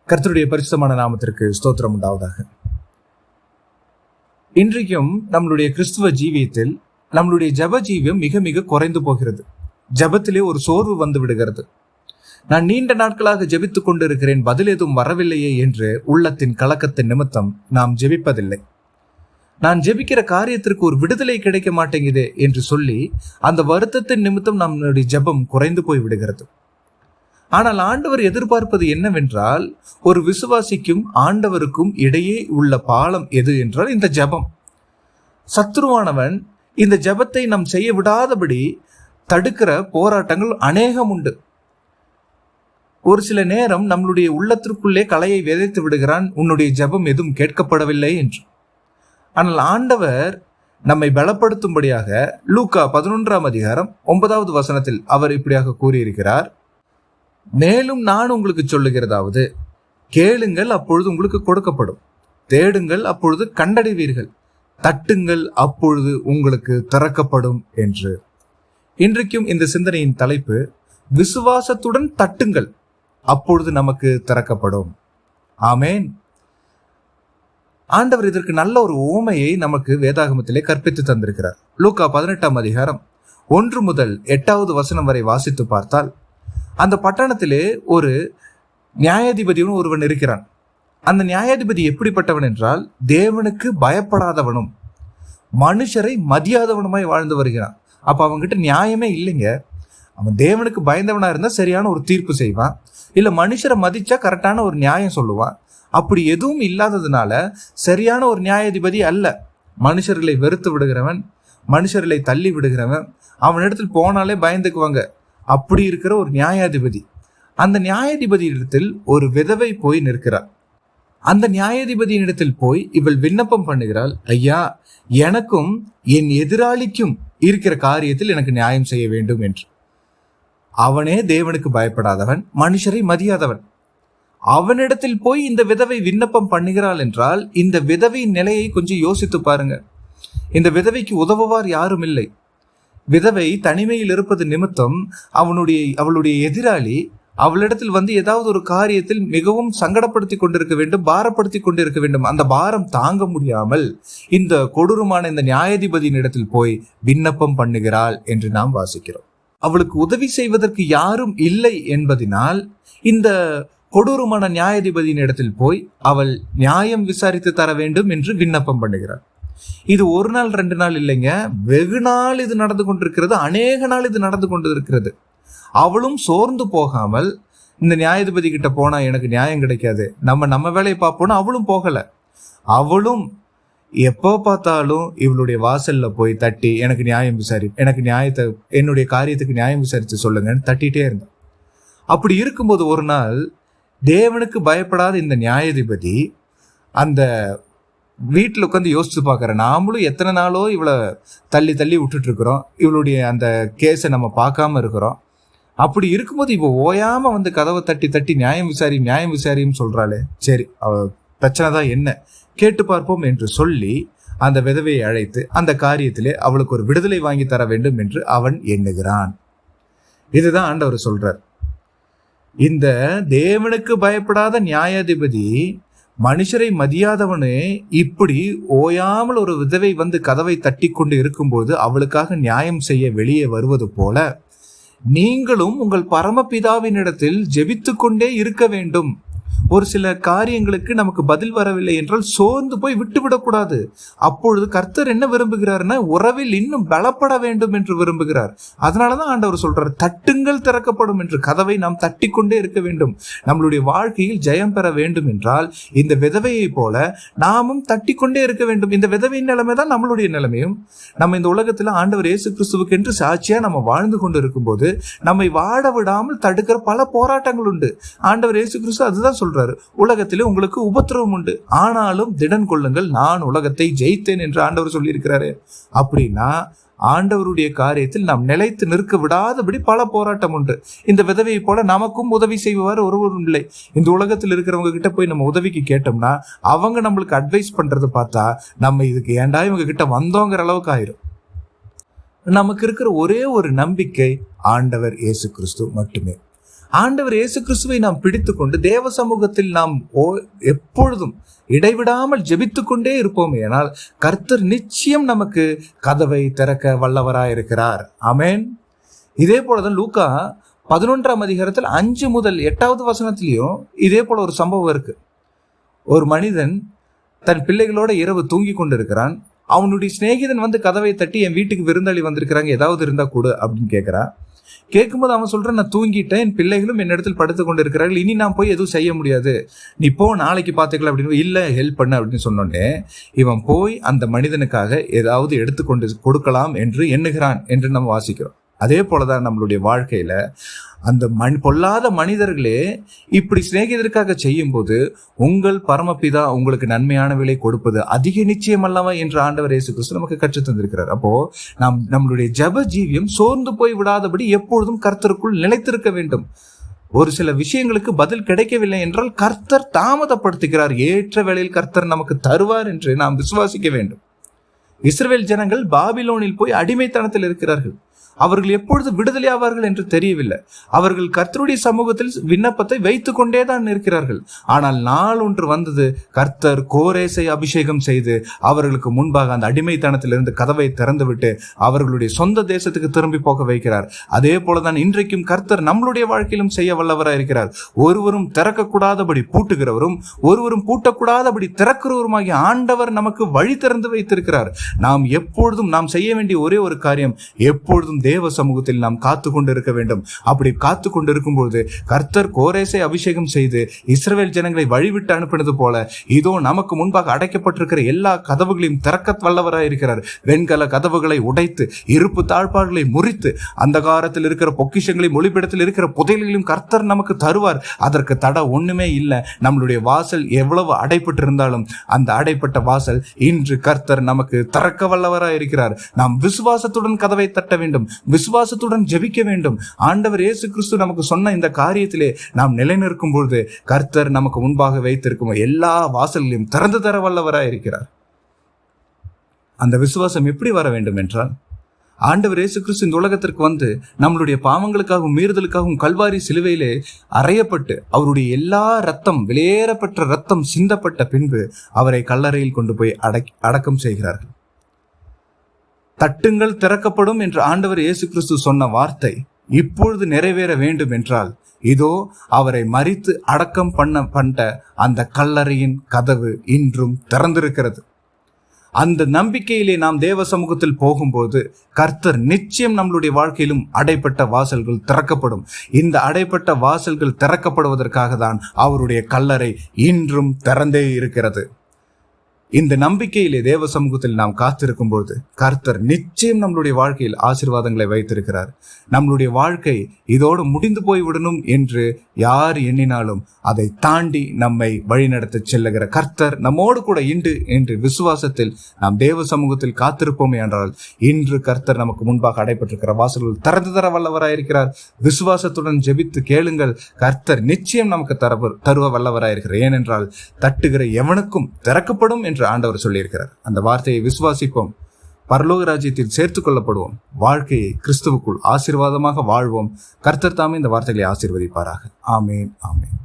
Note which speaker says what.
Speaker 1: கர்த்தருடைய பரிசுத்தமான நாமத்திற்கு ஸ்தோத்திரம் உண்டாவதாக. இன்றைக்கும் நம்மளுடைய கிறிஸ்துவ ஜீவியத்தில் நம்மளுடைய ஜப ஜீவியம் மிக மிக குறைந்து போகிறது. ஜபத்திலே ஒரு சோர்வு வந்து விடுகிறது. நான் நீண்ட நாட்களாக ஜெபித்துக் கொண்டிருக்கிறேன், பதில் எதுவும் வரவில்லையே என்று உள்ளத்தின் கலக்கத்தின் நிமித்தம் நாம் ஜெபிப்பதில்லை. நான் ஜெபிக்கிற காரியத்திற்கு ஒரு விடுதலை கிடைக்க மாட்டேங்குதே என்று சொல்லி அந்த வருத்தத்தின் நிமித்தம் நம்மளுடைய ஜெபம் குறைந்து போய் விடுகிறது. ஆனால் ஆண்டவர் எதிர்பார்ப்பது என்னவென்றால், ஒரு விசுவாசிக்கும் ஆண்டவருக்கும் இடையே உள்ள பாலம் எது என்றால் இந்த ஜெபம். சத்துருவானவன் இந்த ஜெபத்தை நாம் செய்ய விடாதபடி தடுக்கிற போராட்டங்கள் அநேகம் உண்டு. ஒரு சில நேரம் நம்மளுடைய உள்ளத்திற்குள்ளே கலையை விதைத்து விடுகிறான், உன்னுடைய ஜெபம் எதுவும் கேட்கப்படவில்லை என்று. ஆனால் ஆண்டவர் நம்மை பலப்படுத்தும்படியாக லூக்கா 11ஆம் அதிகாரம் 9வது வசனத்தில் அவர் இப்படியாக கூறியிருக்கிறார், மேலும் நான் உங்களுக்கு சொல்லுகிறதாவது, கேளுங்கள் அப்பொழுது உங்களுக்கு கொடுக்கப்படும், தேடுங்கள் அப்பொழுது கண்டடைவீர்கள், தட்டுங்கள் அப்பொழுது உங்களுக்கு திறக்கப்படும் என்று. இன்றைக்கும் இந்த சிந்தனையின் தலைப்பு, விசுவாசத்துடன் தட்டுங்கள் அப்பொழுது நமக்கு திறக்கப்படும். ஆமேன். ஆண்டவர் இதற்கு நல்ல ஒரு உவமையை நமக்கு வேதாகமத்திலே கற்பித்து தந்திருக்கிறார். லூக்கா 18ஆம் அதிகாரம் 1 முதல் 8வது வசனம் வரை வாசித்து பார்த்தால், அந்த பட்டணத்திலே ஒரு நியாயாதிபதியும் ஒருவன் இருக்கிறான். அந்த நியாயாதிபதி எப்படிப்பட்டவன் என்றால், தேவனுக்கு பயப்படாதவனும் மனுஷரை மதியாதவனுமாய் வாழ்ந்து வருகிறான். அப்ப அவன்கிட்ட நியாயமே இல்லைங்க. அவன் தேவனுக்கு பயந்தவனா இருந்தா சரியான ஒரு தீர்ப்பு செய்வான், இல்ல மனுஷரை மதிச்சா கரெக்டான ஒரு நியாயம் சொல்லுவான். அப்படி எதுவும் இல்லாததுனால சரியான ஒரு நியாயாதிபதி அல்ல. மனுஷர்களை வெறுத்து விடுகிறவன், மனுஷர்களை தள்ளி விடுகிறவன், அவனிடத்தில் போனாலே பயந்துக்குவாங்க. அப்படி இருக்கிற ஒரு நியாயாதிபதி. அந்த நியாயாதிபதியிடத்தில் ஒரு விதவை போய் நிற்கிறார். அந்த நியாயாதிபதியிடத்தில் போய் இவள் விண்ணப்பம் பண்ணுகிறாள், ஐயா, எனக்கும் என் எதிராளிக்கும் இருக்கிற காரியத்தில் எனக்கு நியாயம் செய்ய வேண்டும் என்று. அவனே தேவனுக்கு பயப்படாதவன், மனுஷரை மதியாதவன். அவனிடத்தில் போய் இந்த விதவை விண்ணப்பம் பண்ணுகிறாள் என்றால், இந்த விதவையின் நிலையை கொஞ்சம் யோசித்து பாருங்க. இந்த விதவைக்கு உதவுவார் யாரும் இல்லை. விதவை தனிமையில் இருப்பது நிமித்தம் அவளுடைய எதிராளி அவளிடத்தில் வந்து ஏதாவது ஒரு காரியத்தில் மிகவும் சங்கடப்படுத்தி கொண்டிருக்க வேண்டும், பாரப்படுத்தி கொண்டிருக்க வேண்டும். அந்த பாரம் தாங்க முடியாமல் இந்த கொடூரமான இந்த நியாயாதிபதியின் இடத்தில் போய் விண்ணப்பம் பண்ணுகிறாள் என்று நாம் வாசிக்கிறோம். அவளுக்கு உதவி செய்வதற்கு யாரும் இல்லை என்பதனால் இந்த கொடூரமான நியாயாதிபதியின் இடத்தில் போய் அவள் நியாயம் விசாரித்து தர வேண்டும் என்று விண்ணப்பம் பண்ணுகிறாள். இது ஒரு நாள் 2 நாள் இல்லைங்க, வெகு நாள் இது நடந்து கொண்டிருக்கிறது, அநேக நாள் இது நடந்து கொண்டு இருக்கிறது. அவளும் சோர்ந்து போகாமல், இந்த நியாயாதிபதி கிட்ட போனா எனக்கு நியாயம் கிடைக்காது, நம்ம வேலையை பார்ப்போம்னு அவளும் போகல. அவளும் எப்போ பார்த்தாலும் இவளுடைய வாசல்ல போய் தட்டி, எனக்கு நியாயம் எனக்கு நியாயத்தை, என்னுடைய காரியத்துக்கு நியாயம் விசாரித்து சொல்லுங்கன்னு தட்டிட்டே இருந்தான். அப்படி இருக்கும்போது ஒரு நாள் தேவனுக்கு பயப்படாத இந்த நியாயாதிபதி அந்த வீட்டில் உட்காந்து யோசிச்சு பார்க்குறேன், நாமளும் எத்தனை நாளோ இவளை தள்ளி தள்ளி விட்டுட்டு இருக்கிறோம், இவளுடைய அந்த கேஸை நம்ம பார்க்காம இருக்கிறோம். அப்படி இருக்கும்போது இவ ஓயாம வந்து கதவை தட்டி தட்டி நியாயம் விசாரின்னு சொல்றாளே, சரி அவ பிரச்சனை தான் என்ன கேட்டு பார்ப்போம் என்று சொல்லி அந்த விதவையை அழைத்து அந்த காரியத்திலே அவளுக்கு ஒரு விடுதலை வாங்கி தர வேண்டும் என்று அவன் எண்ணுகிறான். இதுதான் ஆண்டவர் சொல்றார். இந்த தேவனுக்கு பயப்படாத நியாயாதிபதி, மனுஷரை மதியாதவனே, இப்படி ஓயாமல் ஒரு விதவை வந்து கதவை தட்டி கொண்டு இருக்கும்போது அவளுக்காக நியாயம் செய்ய வெளியே வருவது போல நீங்களும் உங்கள் பரமபிதாவினிடத்தில் ஜெபித்து கொண்டே இருக்க வேண்டும். ஒரு சில காரியங்களுக்கு நமக்கு பதில் வரவில்லை என்றால் சோர்ந்து போய் விட்டுவிடக்கூடாது. அப்பொழுது கர்த்தர் என்ன விரும்புகிறார்னா, உறவில் இன்னும் பலப்பட வேண்டும் என்று விரும்புகிறார். அதனாலதான் ஆண்டவர் சொல்றார், தட்டுங்கள் திறக்கப்படும் என்று. கதவை நாம் தட்டி கொண்டே இருக்க வேண்டும். நம்மளுடைய வாழ்க்கையில் ஜெயம் பெற வேண்டும் என்றால் இந்த விதவையை போல நாமும் தட்டி கொண்டே இருக்க வேண்டும். இந்த விதவையின் நிலைமை தான் நம்மளுடைய நிலைமையும். நம்ம இந்த உலகத்துல ஆண்டவர் இயேசு கிறிஸ்துவுக்கு என்று சாட்சியா நம்ம வாழ்ந்து கொண்டு இருக்கும் போது நம்மை வாழ விடாமல் தடுக்கிற பல போராட்டங்கள் உண்டு. ஆண்டவர் இயேசு கிறிஸ்து அதுதான் சொல்றாரு, உலகத்திலே உங்களுக்கு உபத்திரவம் உண்டு, ஆனாலும் திடன் கொள்ளுங்கள், நான் உலகத்தை ஜெயித்தேன் என்று ஆண்டவர் சொல்லியிருக்கிறாரு. அப்படின்னா ஆண்டவருடைய காரியத்தில் நாம் நிலைத்து நிற்க விடாதபடி பல போராட்டம் உண்டு. இந்த விதவையை போல நமக்கும் உதவி செய்வார் ஒருவரும் இல்லை. இந்த உலகத்தில் இருக்கிறவங்க கிட்ட போய் நம்ம உதவிக்கு கேட்டோம்னா அவங்க நம்மளுக்கு அட்வைஸ் பண்றது பார்த்தா நம்ம இதுக்கு ஏண்டா இவங்க கிட்ட வந்தோங்கிற அளவுக்கு ஆயிரும். நமக்கு இருக்கிற ஒரே ஒரு நம்பிக்கை ஆண்டவர் இயேசு கிறிஸ்து மட்டுமே. ஆண்டவர் இயேசு கிறிஸ்துவை நாம் பிடித்துக்கொண்டு தேவ சமூகத்தில் நாம் எப்பொழுதும் இடைவிடாமல் ஜெபித்துக் கொண்டே இருப்போமே ஆனால் கர்த்தர் நிச்சயம் நமக்கு கதவை திறக்க வல்லவராயிருக்கிறார். ஆமென். இதே போலதான் லூக்கா 11ஆம் அதிகாரத்தில் 5 முதல் 8வது வசனத்திலையும் இதே போல ஒரு சம்பவம் இருக்கு. ஒரு மனிதன் தன் பிள்ளைகளோட இரவு தூங்கி கொண்டிருக்கிறான். அவனுடைய சிநேகிதன் வந்து கதவை தட்டி, என் வீட்டுக்கு விருந்தாளி வந்திருக்கிறாங்க, ஏதாவது இருந்தா கொடு அப்படின்னு கேட்கிறான். கேட்கும்போது அவன் சொல்றான், நான் தூங்கிட்டேன், என் பிள்ளைகளும் என்னிடத்தில் படுத்து கொண்டு இருக்கிறார்கள், இனி நான் போய் எதுவும் செய்ய முடியாது, நீ போ, நாளைக்கு பார்த்துக்கலாம் அப்படின்னு. இல்ல, ஹெல்ப் பண்ண அப்படின்னு சொன்னோடனே இவன் போய் அந்த மனிதனுக்காக ஏதாவது எடுத்துக்கொண்டு கொடுக்கலாம் என்று எண்ணுகிறான் என்று நம்ம வாசிக்கிறோம். அதே போலதான் நம்மளுடைய வாழ்க்கையில அந்த பொல்லாத மனிதர்களே இப்படி சிநேகிதருக்காக செய்யும் போது உங்கள் பரமபிதா உங்களுக்கு நன்மையான விலை கொடுப்பது அதிக நிச்சயம் அல்லவா என்று ஆண்டவர் இயேசு கிறிஸ்து நமக்கு கற்றுத் தந்திருக்கிறார். அப்போ நம்மளுடைய ஜெப ஜீவியம் சோர்ந்து போய் விடாதபடி எப்பொழுதும் கர்த்தருக்குள் நிலைத்திருக்க வேண்டும். ஒரு சில விஷயங்களுக்கு பதில் கிடைக்கவில்லை என்றால் கர்த்தர் தாமதப்படுத்துகிறார், ஏற்ற வேளையில் கர்த்தர் நமக்கு தருவார் என்று நாம் விசுவாசிக்க வேண்டும். இஸ்ரவேல் ஜனங்கள் பாபிலோனில் போய் அடிமைத்தனத்தில் இருக்கிறார்கள். அவர்கள் எப்பொழுது விடுதலை ஆவார்கள் என்று தெரியவில்லை. அவர்கள் கர்த்தருடைய சமூகத்தில் விண்ணப்பத்தை வைத்துக் கொண்டேதான் இருக்கிறார்கள். ஆனால் நாள் ஒன்று வந்தது, கர்த்தர் கோரேசை அபிஷேகம் செய்து அவர்களுக்கு முன்பாக அந்த அடிமைத்தனத்திலிருந்து கதவை திறந்துவிட்டு அவர்களுடைய சொந்த தேசத்துக்கு திரும்பி போக வைக்கிறார். அதே போலதான் இன்றைக்கும் கர்த்தர் நம்மளுடைய வாழ்க்கையிலும் செய்ய வல்லவராக இருக்கிறார். ஒருவரும் திறக்கக்கூடாதபடி பூட்டுகிறவரும் ஒருவரும் பூட்டக்கூடாதபடி திறக்கிறவருமாகிய ஆண்டவர் நமக்கு வழி திறந்து வைத்திருக்கிறார். நாம் எப்பொழுதும் நாம் செய்ய வேண்டிய ஒரே ஒரு காரியம், எப்பொழுதும் தேவ சமூகத்தில் நாம் காத்து கொண்டு இருக்க வேண்டும். அப்படி காத்து கொண்டு இருக்கும் போது கர்த்தர் கோரேசை அபிஷேகம் செய்து இஸ்ரவேல் ஜனங்களை வழிவிட்டு அனுப்பினது போல இதோ நமக்கு முன்பாக அடைக்கப்பட்டிருக்கிற எல்லா கதவுகளையும் திறக்க வல்லவராய் இருக்கிறார். வெண்கல கதவுகளை உடைத்து இருப்பு தாழ்பாடுகளை முறித்து அந்தகாரத்தில் இருக்கிற பொக்கிஷங்களை மொழிபெடத்தில் இருக்கிற புதையல்களையும் கர்த்தர் நமக்கு தருவார். அதற்கு தடை ஒண்ணுமே இல்லை. நம்மளுடைய வாசல் எவ்வளவு அடைப்பட்டு இருந்தாலும் அந்த அடைப்பட்ட வாசல் இன்று கர்த்தர் நமக்கு திறக்க வல்லவராய் இருக்கிறார். நாம் விசுவாசத்துடன் கதவை தட்ட வேண்டும், விசுவாசத்துடன் ஜெபிக்க வேண்டும். ஆண்டவர் இயேசு கிறிஸ்து நமக்கு சொன்ன இந்த காரியத்திலே நாம் நிலைநிற்கும் பொழுது கர்த்தர் நமக்கு முன்பாக வைத்திருக்கும் எல்லா வாசல்களையும் திறந்து தர வல்லவராய் இருக்கிறார். அந்த விசுவாசம் எப்படி வர வேண்டும் என்றால், ஆண்டவர் இயேசு கிறிஸ்து இந்த உலகத்திற்கு வந்து நம்மளுடைய பாவங்களுக்காகவும் மீறுதலுக்காகவும் கல்வாரி சிலுவையிலே அறையப்பட்டு அவருடைய எல்லா ரத்தம், வெளியேறப்பட்ட ரத்தம் சிந்தப்பட்ட பின்பு அவரை கல்லறையில் கொண்டு போய் அடக்கம் செய்கிறார்கள். தட்டுங்கள் திறக்கப்படும் என்று ஆண்டவர் இயேசு கிறிஸ்து சொன்ன வார்த்தை இப்பொழுது நிறைவேற வேண்டும் என்றால் இதோ அவரை மரித்து அடக்கம் பண்ண அந்த கல்லறையின் கதவு இன்றும் திறந்திருக்கிறது. அந்த நம்பிக்கையிலே நாம் தேவ சமூகத்தில் போகும்போது கர்த்தர் நிச்சயம் நம்மளுடைய வாழ்க்கையிலும் அடைப்பட்ட வாசல்கள் திறக்கப்படும். இந்த அடைப்பட்ட வாசல்கள் திறக்கப்படுவதற்காக தான் அவருடைய கல்லறை இன்றும் திறந்தே இருக்கிறது. இந்த நம்பிக்கையிலே தேவ சமூகத்தில் நாம் காத்திருக்கும் பொழுது கர்த்தர் நிச்சயம் நம்மளுடைய வாழ்க்கையில் ஆசீர்வாதங்களை வைத்திருக்கிறார். நம்மளுடைய வாழ்க்கை இதோடு முடிந்து போய்விடணும் என்று யார் எண்ணினாலும் அதை தாண்டி நம்மை வழிநடத்த செல்லுகிற கர்த்தர் நம்மோடு கூட இன்று என்று விசுவாசத்தில் நாம் தேவ சமூகத்தில் காத்திருப்போமே என்றால் இன்று கர்த்தர் நமக்கு முன்பாக அடைபட்டிருக்கிற வாசல்கள் திறந்து தர வல்லவராயிருக்கிறார். விசுவாசத்துடன் ஜெபித்து கேளுங்கள், கர்த்தர் நிச்சயம் நமக்கு தருவ வல்லவராயிருக்கிறார். ஏனென்றால் தட்டுகிற எவனுக்கும் திறக்கப்படும் என்று ஆண்டவர் சொல்லியிருக்கிறார். அந்த வார்த்தையை விசுவாசிப்போம், பரலோக ராஜ்யத்தில் சேர்த்துக் கொள்ளப்படுவோம், வாழ்க்கையை கிறிஸ்துவுக்குள் ஆசீர்வாதமாக வாழ்வோம். கர்த்தர் தாமே இந்த வார்த்தைகளை ஆசீர்வதிப்பாராக. ஆமேன், ஆமேன்.